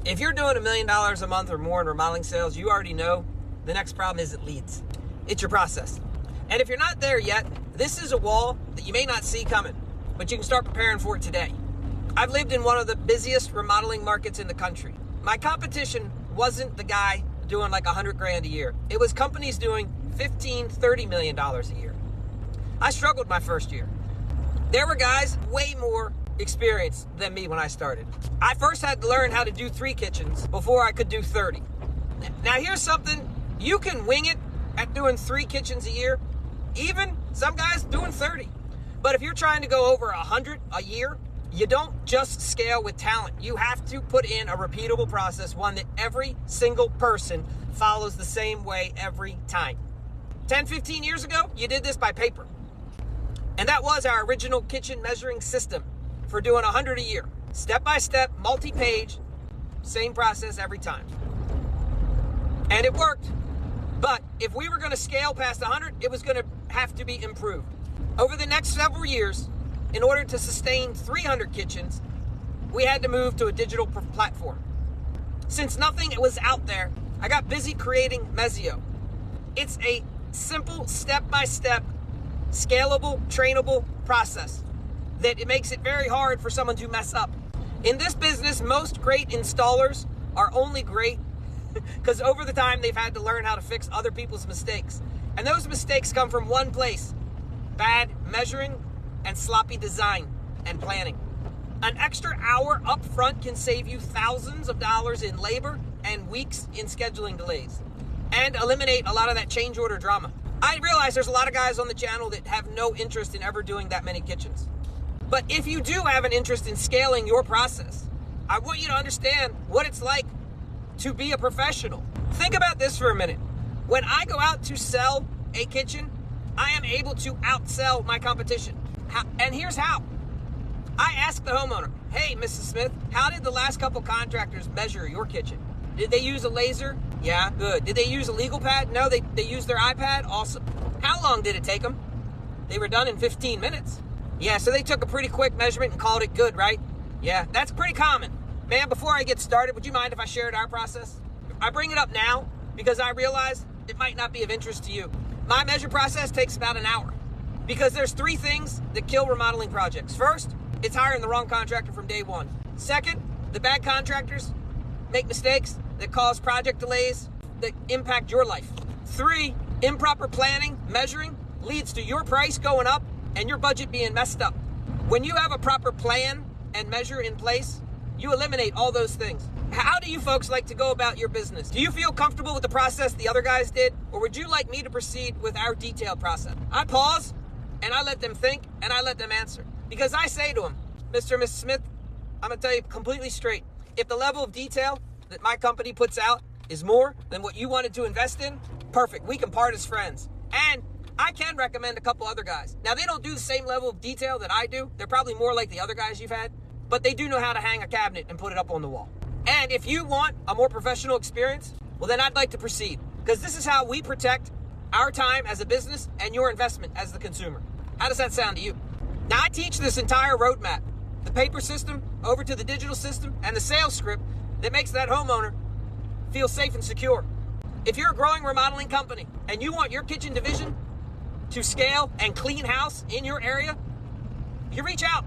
If you're doing $1 million a month or more in remodeling sales, you already know the next problem isn't leads. It's your process. And if you're not there yet, this is a wall that you may not see coming, but you can start preparing for it today. I've lived in one of the busiest remodeling markets in the country. My competition wasn't the guy doing like $100,000 a year. It was companies doing $15, $30 million a year. I struggled my first year. There were guys way more experienced than me when I started. I first had to learn how to do 3 kitchens before I could do 30. Now here's something, you can wing it at doing 3 kitchens a year, even some guys doing 30. But if you're trying to go over 100 a year, you don't just scale with talent. You have to put in a repeatable process, one that every single person follows the same way every time. 10, 15 years ago, you did this by paper. And that was our original kitchen measuring system for doing 100 a year. Step by step, multi-page, same process every time. And it worked. But if we were going to scale past 100, it was going to have to be improved. Over the next several years, in order to sustain 300 kitchens, we had to move to a digital platform. Since nothing was out there, I got busy creating Mezio. It's a simple, step-by-step, scalable, trainable process that it makes it very hard for someone to mess up. In this business, most great installers are only great because over the time they've had to learn how to fix other people's mistakes. And those mistakes come from one place: bad measuring and sloppy design and planning. An extra hour up front can save you thousands of dollars in labor and weeks in scheduling delays and eliminate a lot of that change order drama. I realize there's a lot of guys on the channel that have no interest in ever doing that many kitchens. But if you do have an interest in scaling your process, I want you to understand what it's like to be a professional. Think about this for a minute. When I go out to sell a kitchen, I am able to outsell my competition. And here's how. I ask the homeowner, hey, Mrs. Smith, how did the last couple contractors measure your kitchen? Did they use a laser? Yeah, good. Did they use a legal pad? No, they used their iPad? Awesome. How long did it take them? They were done in 15 minutes. Yeah, so they took a pretty quick measurement and called it good, right? Yeah, that's pretty common. Man, before I get started, would you mind if I shared our process? I bring it up now because I realize it might not be of interest to you. My measure process takes about an hour because there's 3 things that kill remodeling projects. First, it's hiring the wrong contractor from day one. Second, the bad contractors make mistakes that cause project delays that impact your life. 3, improper planning, measuring leads to your price going up and your budget being messed up. When you have a proper plan and measure in place, you eliminate all those things. How do you folks like to go about your business? Do you feel comfortable with the process the other guys did? Or would you like me to proceed with our detailed process? I pause and I let them think and I let them answer. Because I say to them, Mr. and Mrs. Smith, I'm going to tell you completely straight. If the level of detail that my company puts out is more than what you wanted to invest in, perfect. We can part as friends. And I can recommend a couple other guys. Now, they don't do the same level of detail that I do. They're probably more like the other guys you've had, but they do know how to hang a cabinet and put it up on the wall. And if you want a more professional experience, well, then I'd like to proceed, because this is how we protect our time as a business and your investment as the consumer. How does that sound to you? Now, I teach this entire roadmap, the paper system over to the digital system and the sales script that makes that homeowner feel safe and secure. If you're a growing remodeling company and you want your kitchen division to scale and clean house in your area, you reach out.